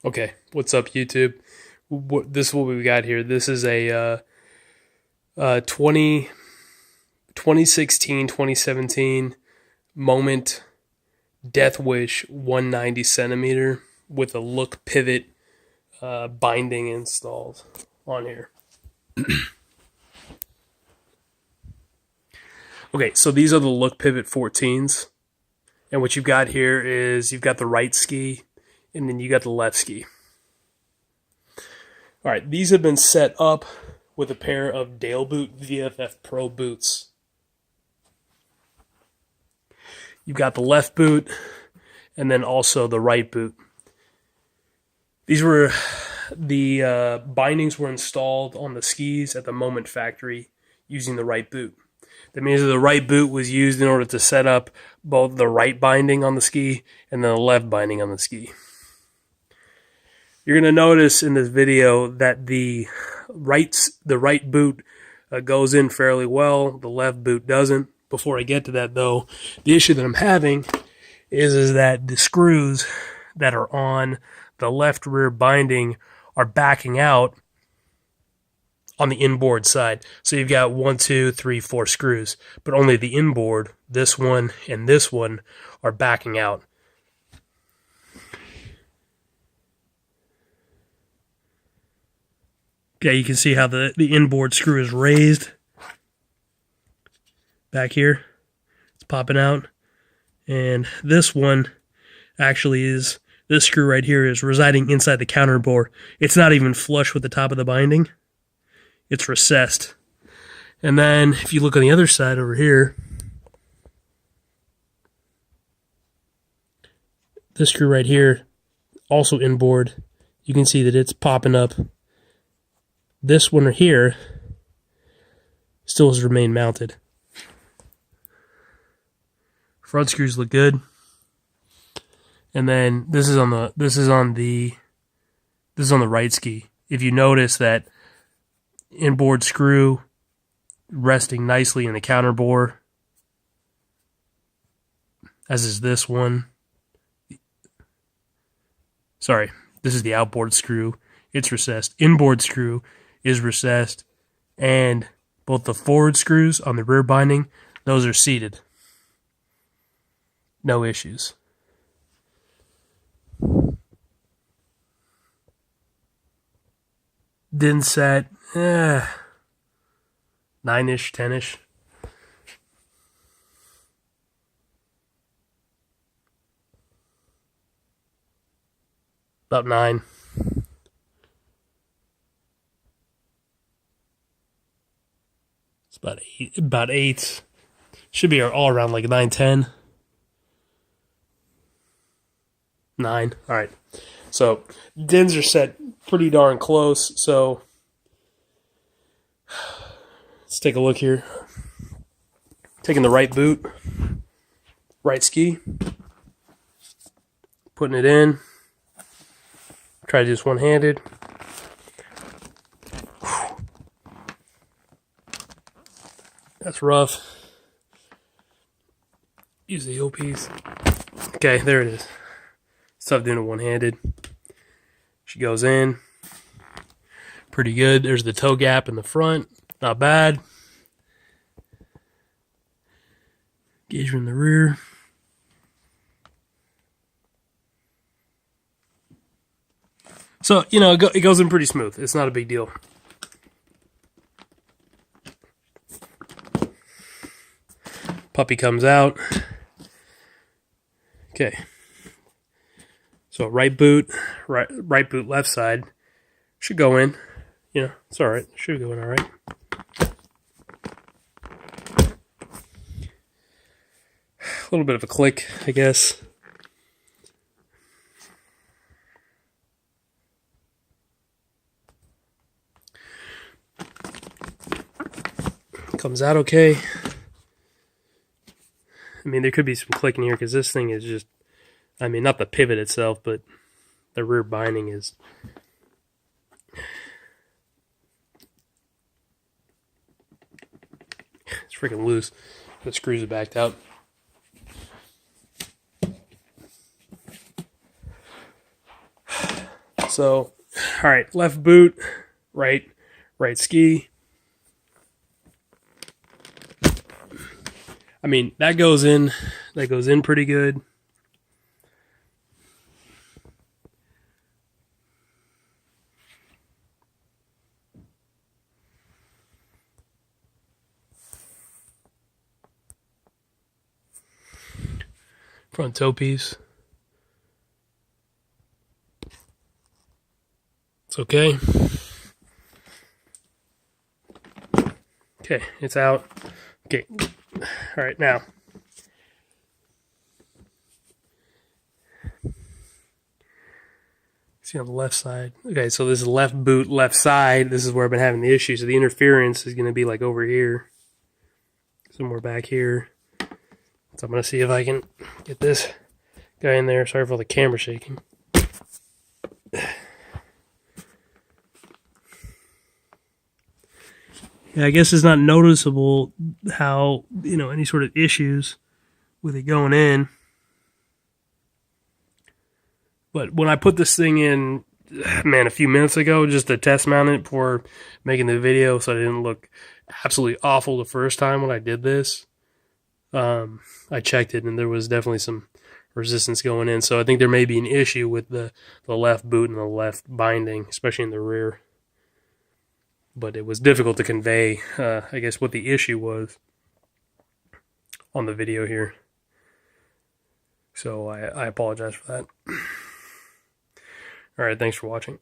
Okay, what's up, YouTube? This is what we got here. This is a 2016-2017 Moment Deathwish 190 centimeter with a look pivot binding installed on here. Okay, so these are the look pivot 14s. And what you've got here is you've got the right ski and then you got the left ski. All right, these have been set up with a pair of Daleboot VFF Pro boots. You've got the left boot and then also the right boot. These were the bindings were installed on the skis at the Moment factory using the right boot. That means that the right boot was used in order to set up both the right binding on the ski and then the left binding on the ski. You're going to notice in this video that the right boot goes in fairly well, the left boot doesn't. Before I get to that though, the issue that I'm having is that the screws that are on the left rear binding are backing out on the inboard side. So you've got 1, 2, 3, 4 screws, but only the inboard, this one and this one, are backing out. Okay, you can see how the inboard screw is raised back here. It's popping out. And this one actually is, this screw right here is residing inside the counter bore. It's not even flush with the top of the binding. It's recessed. And then if you look on the other side over here, this screw right here, also inboard, you can see that it's popping up. This one here still has remained mounted. Front screws look good. And then this is on the right ski. If you notice that inboard screw resting nicely in the counter bore, as is this one. Sorry, this is the outboard screw. It's recessed. Inboard screw is recessed, and both the forward screws on the rear binding, those are seated. No issues. Didn't set 9-ish, 10-ish. About 9. It's about 8. Should be all around like 9, 10. 9. All right. So DINs are set pretty darn close. So let's take a look here. Taking the right boot, right ski, putting it in. Try to do this one-handed. That's rough. Use the heel piece. Okay, there it is. It's tough doing it one-handed. She goes in. Pretty good. There's the toe gap in the front. Not bad. Gauge in the rear. So, you know, it goes in pretty smooth. It's not a big deal. Puppy comes out. Okay. So right boot, right boot, left side should go in. You know, it's all right. Should go in all right. A little bit of a click, I guess. Comes out okay. I mean, there could be some clicking here because this thing is just, I mean, not the pivot itself, but the rear binding is. It's freaking loose. The screws are backed out. So, all right, left boot, right ski. I mean, that goes in pretty good. Front toe piece. It's okay. Okay, it's out. Okay. All right, now. See on the left side. Okay, so this is left boot, left side. This is where I've been having the issue. So the interference is going to be like over here. Somewhere back here. So I'm going to see if I can get this guy in there. Sorry for all the camera shaking. Yeah, I guess it's not noticeable how, any sort of issues with it going in. But when I put this thing in, man, a few minutes ago, just to test mount it before making the video so I didn't look absolutely awful the first time when I did this, I checked it and there was definitely some resistance going in. So I think there may be an issue with the left boot and the left binding, especially in the rear. But it was difficult to convey, I guess, what the issue was on the video here. So I apologize for that. All right, thanks for watching.